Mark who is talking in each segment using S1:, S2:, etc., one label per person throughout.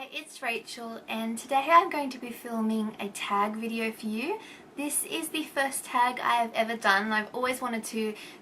S1: Hi, it's Rachel and today I'm going to be filming a tag video for you. This is the first tag I have ever done. I've always wanted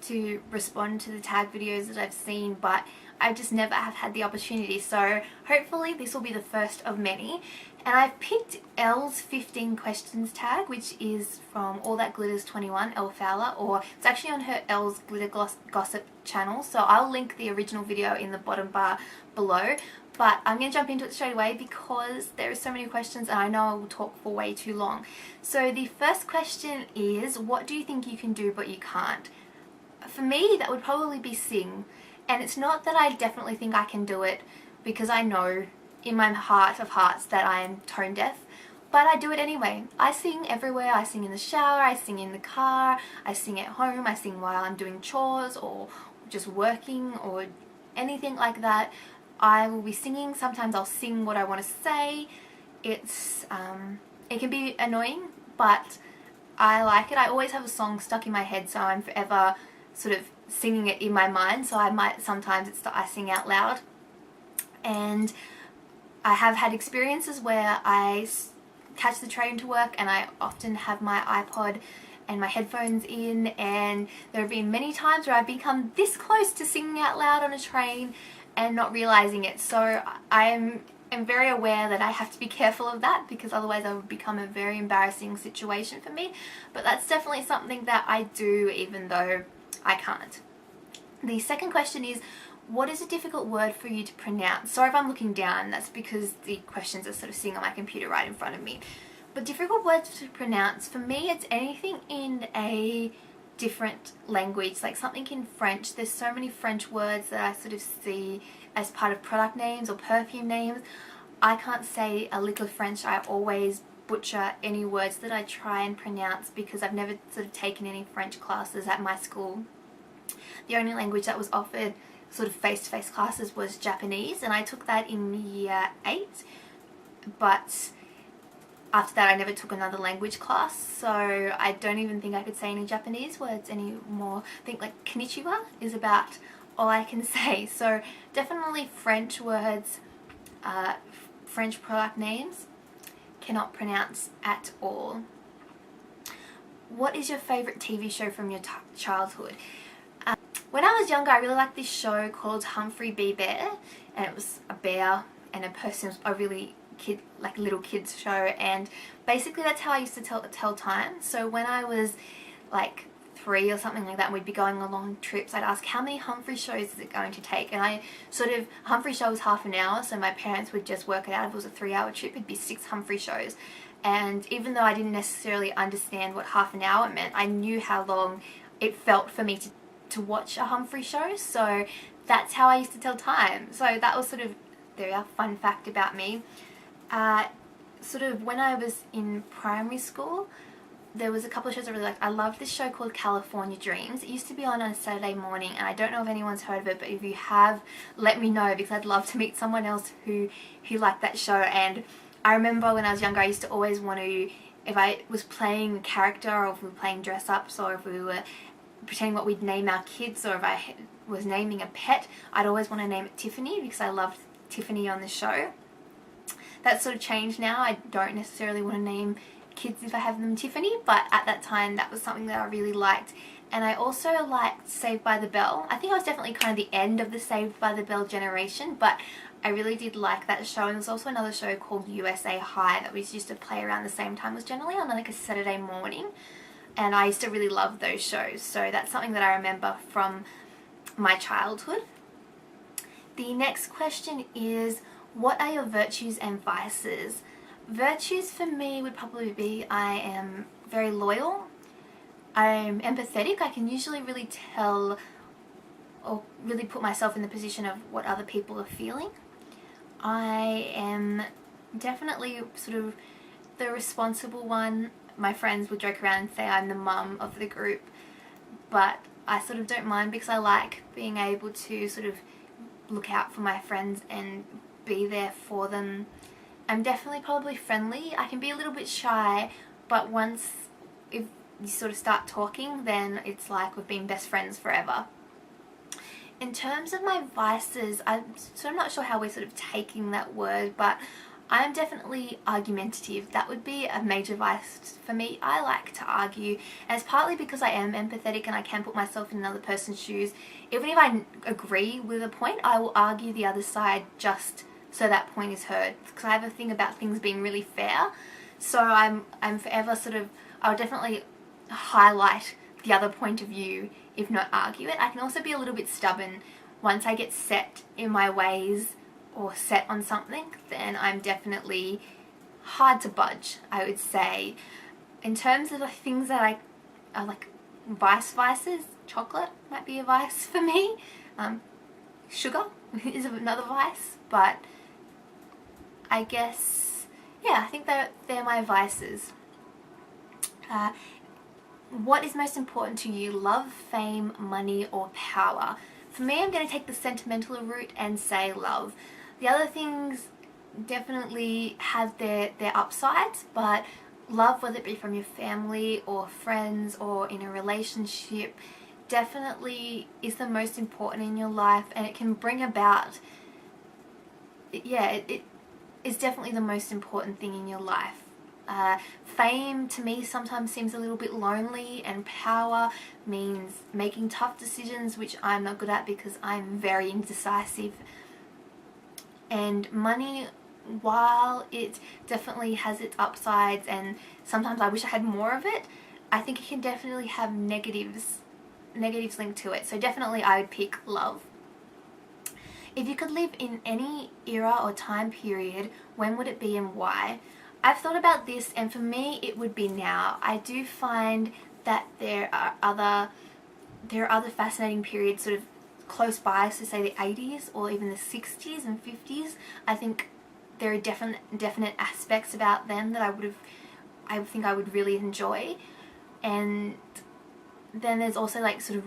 S1: to respond to the tag videos that I've seen, but I just never have had the opportunity, so hopefully this will be the first of many. And I've picked Elle's 15 questions tag, which is from All That Glitters 21, Elle Fowler, or it's actually on her Elle's Glitter Gossip channel, so I'll link the original video in the bottom bar below. But I'm going to jump into it straight away because there are so many questions and I know I will talk for way too long. So the first question is, what do you think you can do but you can't? For me, that would probably be sing. And it's not that I definitely think I can do it, because I know in my heart of hearts that I'm tone deaf, but I do it anyway. I sing everywhere. I sing in the shower, I sing in the car, I sing at home, I sing while I'm doing chores or just working or anything like that. I will be singing. Sometimes I'll sing what I want to say. It can be annoying, but I like it. I always have a song stuck in my head, so I'm forever sort of singing it in my mind. So sometimes I sing out loud, and I have had experiences where I catch the train to work and I often have my iPod and my headphones in, and there have been many times where I've become this close to singing out loud on a train and not realizing it. So I'm very aware that I have to be careful of that, because otherwise it would become a very embarrassing situation for me. But that's definitely something that I do even though I can't. The second question is, what is a difficult word for you to pronounce? Sorry if I'm looking down, that's because the questions are sort of sitting on my computer right in front of me. But difficult words to pronounce, for me it's anything in a different language, like something in French. There's so many French words that I sort of see as part of product names or perfume names. I can't say a lick of French. I always butcher any words that I try and pronounce because I've never sort of taken any French classes at my school. The only language that was offered sort of face-to-face classes was Japanese, and I took that in year 8, but after that I never took another language class, so I don't even think I could say any Japanese words anymore. I think like konnichiwa is about all I can say. So definitely French words, French product names, cannot pronounce at all. What is your favourite TV show from your childhood? When I was younger, I really liked this show called Humphrey B. Bear, and it was a bear and a person. It was a really little kids show, and basically that's how I used to tell time. So when I was like 3 or something like that, and we'd be going on long trips, I'd ask, how many Humphrey shows is it going to take? And Humphrey show was half an hour, so my parents would just work it out. If it was a 3-hour trip, it'd be 6 Humphrey shows. And even though I didn't necessarily understand what half an hour meant, I knew how long it felt for me to watch a Humphrey show, so that's how I used to tell time. So that was sort of a fun fact about me. Sort of when I was in primary school, there was a couple of shows I really liked. I loved this show called California Dreams. It used to be on a Saturday morning, and I don't know if anyone's heard of it, but if you have, let me know, because I'd love to meet someone else who liked that show. And I remember when I was younger, I used to always want to, if I was playing a character, or if we were playing dress-ups, or if we were pretending what we'd name our kids, or if I was naming a pet, I'd always want to name it Tiffany, because I loved Tiffany on the show. That's sort of changed now. I don't necessarily want to name kids if I have them Tiffany, but at that time that was something that I really liked. And I also liked Saved by the Bell. I think I was definitely kind of the end of the Saved by the Bell generation, but I really did like that show. And there's also another show called USA High that we used to play around the same time. It was generally on like a Saturday morning, and I used to really love those shows. So that's something that I remember from my childhood. The next question is, what are your virtues and vices? Virtues for me would probably be, I am very loyal, I'm empathetic. I can usually really tell or really put myself in the position of what other people are feeling. I am definitely sort of the responsible one. My friends would joke around and say I'm the mum of the group, but I sort of don't mind, because I like being able to sort of look out for my friends and be there for them. I'm definitely probably friendly. I can be a little bit shy, but if you sort of start talking, then it's like we've been best friends forever. In terms of my vices, I'm sort of not sure how we're sort of taking that word, but I'm definitely argumentative. That would be a major vice for me. I like to argue, and it's partly because I am empathetic and I can put myself in another person's shoes. Even if I agree with a point, I will argue the other side just so that point is heard, because I have a thing about things being really fair. So I'm forever sort of, I'll definitely highlight the other point of view, if not argue it. I can also be a little bit stubborn. Once I get set in my ways or set on something, then I'm definitely hard to budge, I would say. In terms of the things that I are like vices, chocolate might be a vice for me. Sugar is another vice, but I guess, yeah, I think they're my vices. What is most important to you? Love, fame, money, or power? For me, I'm going to take the sentimental route and say love. The other things definitely have their upsides, but love, whether it be from your family or friends or in a relationship, definitely is the most important in your life, and it can bring about, it is definitely the most important thing in your life. Fame to me sometimes seems a little bit lonely, and power means making tough decisions, which I'm not good at because I'm very indecisive. And money, while it definitely has its upsides and sometimes I wish I had more of it, I think it can definitely have negatives linked to it. So definitely I would pick love. If you could live in any era or time period, when would it be and why? I've thought about this, and for me it would be now. I do find that there are other fascinating periods sort of close by, so say the 80s or even the 60s and 50s. I think there are definite aspects about them that I think I would really enjoy. And then there's also like sort of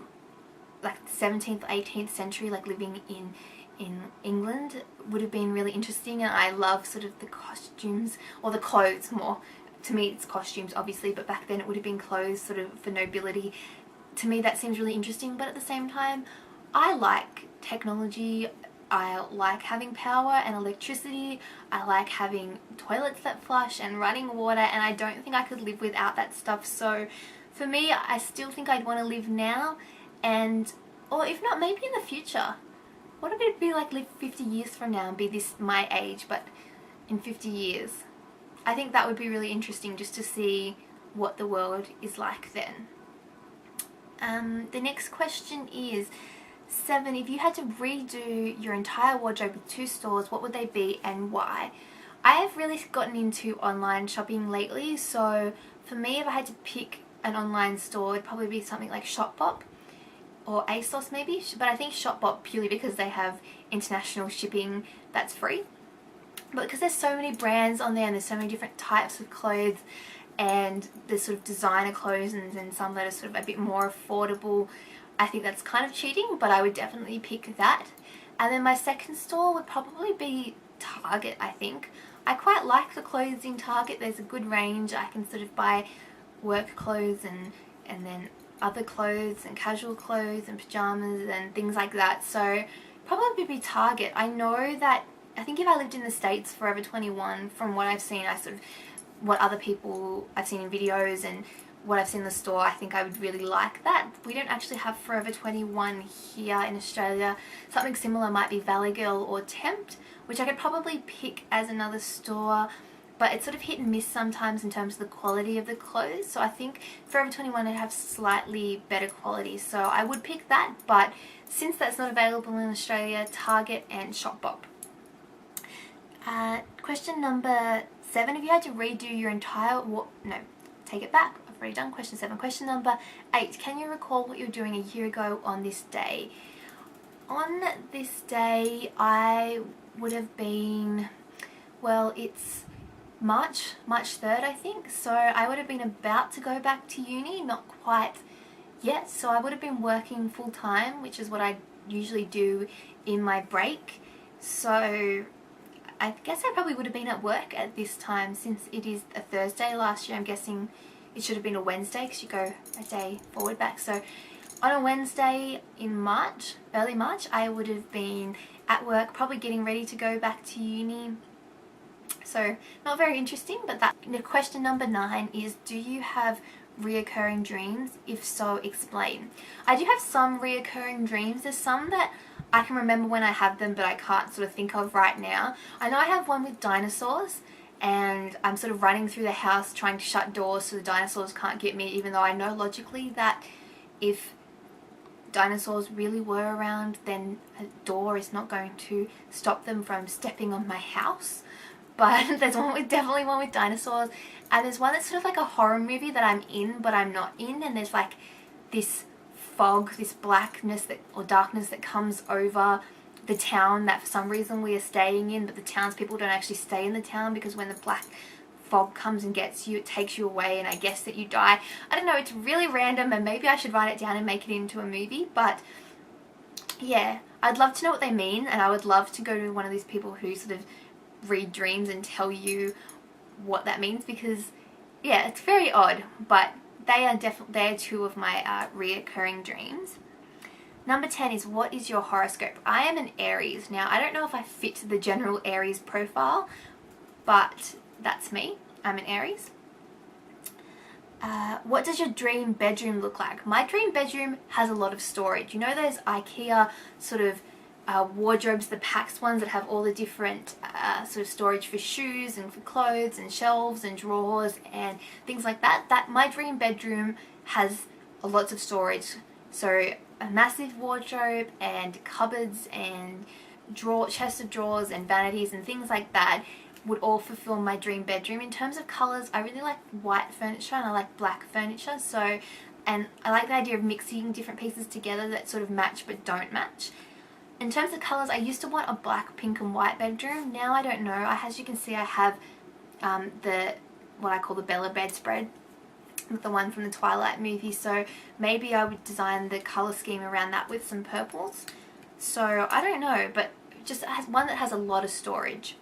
S1: like the 17th, 18th century, like living in England would have been really interesting. And I love sort of the costumes, or the clothes more. To me it's costumes obviously, but back then it would have been clothes sort of for nobility. To me that seems really interesting, but at the same time I like technology. I like having power and electricity. I like having toilets that flush and running water, and I don't think I could live without that stuff. So for me, I still think I'd want to live now, and or if not, maybe in the future. What would it be like live 50 years from now and be this my age, but in 50 years? I think that would be really interesting, just to see what the world is like then. The next question is 7. If you had to redo your entire wardrobe with 2 stores, what would they be and why? I have really gotten into online shopping lately, so for me, if I had to pick an online store, it'd probably be something like Shopbop or ASOS maybe, but I think Shopbop purely because they have international shipping that's free. But because there's so many brands on there and there's so many different types of clothes, and there's sort of designer clothes and some that are sort of a bit more affordable, I think that's kind of cheating, but I would definitely pick that. And then my second store would probably be Target, I think. I quite like the clothes in Target. There's a good range. I can sort of buy work clothes and then other clothes and casual clothes and pajamas and things like that. So probably be Target. I know that, I think if I lived in the States, Forever 21, from what I've seen, what other people I've seen in videos and what I've seen in the store, I think I would really like that. We don't actually have Forever 21 here in Australia. Something similar might be Valley Girl or Tempt, which I could probably pick as another store, but it's sort of hit and miss sometimes in terms of the quality of the clothes. So I think Forever 21 would have slightly better quality, so I would pick that. But since that's not available in Australia, Target and Shopbop. Question number 7. If you had to redo your entire take it back. I've already done question 7. Question number 8. Can you recall what you were doing a year ago on this day? On this day, I would have been, well, it's March 3rd, I think. So I would have been about to go back to uni, not quite yet. So I would have been working full time, which is what I usually do in my break. So I guess I probably would have been at work at this time, since it is a Thursday. Last year I'm guessing it should have been a Wednesday because you go a day forward back. So on a Wednesday in March, early March, I would have been at work, probably getting ready to go back to uni. So not very interesting, but that. Question number 9 is, do you have reoccurring dreams? If so, explain. I do have some reoccurring dreams. There's some that I can remember when I have them, but I can't sort of think of right now. I know I have one with dinosaurs, and I'm sort of running through the house trying to shut doors so the dinosaurs can't get me, even though I know logically that if dinosaurs really were around, then a door is not going to stop them from stepping on my house. But there's definitely one with dinosaurs, and there's one that's sort of like a horror movie that I'm in but I'm not in, and there's like this fog, this blackness or darkness that comes over the town that for some reason we are staying in, but the townspeople don't actually stay in the town, because when the black fog comes and gets you, it takes you away, and I guess that you die. I don't know, it's really random, and maybe I should write it down and make it into a movie, but yeah, I'd love to know what they mean, and I would love to go to one of these people who sort of read dreams and tell you what that means, because yeah, it's very odd, but they are 2 of my reoccurring dreams. Number 10 is, what is your horoscope? I am an Aries. Now, I don't know if I fit the general Aries profile, but that's me. I'm an Aries. What does your dream bedroom look like? My dream bedroom has a lot of storage. You know those IKEA sort of wardrobes, the PAX ones that have all the different sort of storage for shoes and for clothes and shelves and drawers and things like that? My dream bedroom has lots of storage. So a massive wardrobe and cupboards and chest of drawers and vanities and things like that would all fulfill my dream bedroom. In terms of colours, I really like white furniture and I like black furniture. And I like the idea of mixing different pieces together that sort of match but don't match. In terms of colours, I used to want a black, pink and white bedroom. Now I don't know. As you can see, I have what I call the Bella bedspread, the one from the Twilight movie, so maybe I would design the colour scheme around that with some purples. So I don't know, but just one that has a lot of storage.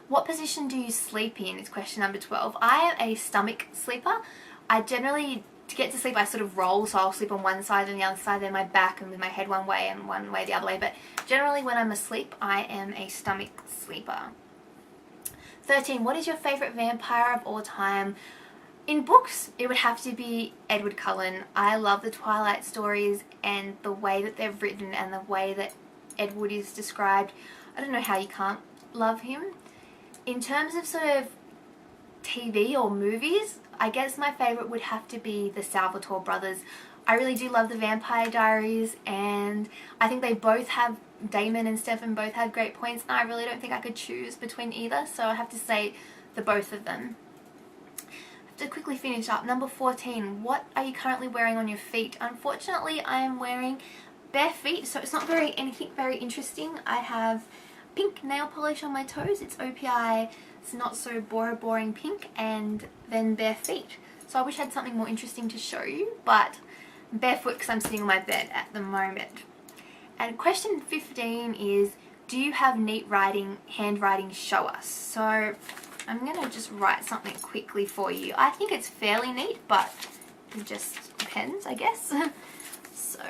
S1: What position do you sleep in is question number 12. I am a stomach sleeper. I generally, to get to sleep, I sort of roll, so I'll sleep on one side and the other side, then my back, and with my head one way and one way the other way, but generally when I'm asleep, I am a stomach sleeper. 13. What is your favourite vampire of all time? In books, it would have to be Edward Cullen. I love the Twilight stories and the way that they're written and the way that Edward is described. I don't know how you can't love him. In terms of sort of TV or movies, I guess my favourite would have to be the Salvatore brothers. I really do love the Vampire Diaries, and I think they both have, Damon and Stefan both have great points, and I really don't think I could choose between either, so I have to say the both of them. To quickly finish up, number 14, what are you currently wearing on your feet? Unfortunately, I am wearing bare feet, so it's not anything very interesting. I have pink nail polish on my toes. It's OPI, it's not so boring pink, and then bare feet. So I wish I had something more interesting to show you, but I'm barefoot because I'm sitting on my bed at the moment. And question 15 is, do you have neat handwriting? Show us. So I'm going to just write something quickly for you. I think it's fairly neat, but it just depends, I guess. So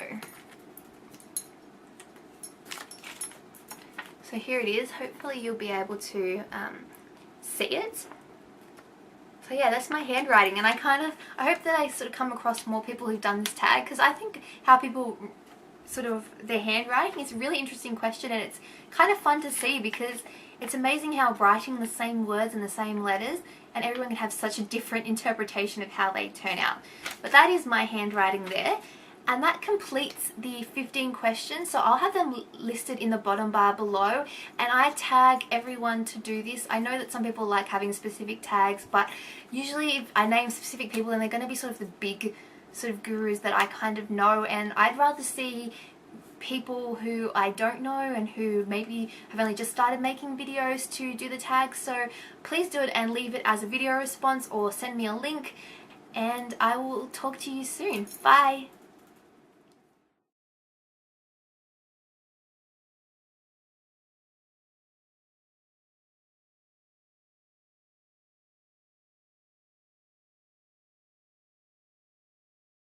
S1: here it is. Hopefully you'll be able to see it. So yeah, that's my handwriting, and I hope that I sort of come across more people who've done this tag, because I think how people sort of their handwriting is a really interesting question, and it's kind of fun to see, because it's amazing how writing the same words and the same letters, and everyone can have such a different interpretation of how they turn out. But that is my handwriting there, and that completes the 15 questions. So I'll have them listed in the bottom bar below, and I tag everyone to do this. I know that some people like having specific tags, but usually if I name specific people, then they're going to be sort of the big sort of gurus that I kind of know, and I'd rather see people who I don't know and who maybe have only just started making videos to do the tags. So please do it and leave it as a video response or send me a link, and I will talk to you soon. Bye!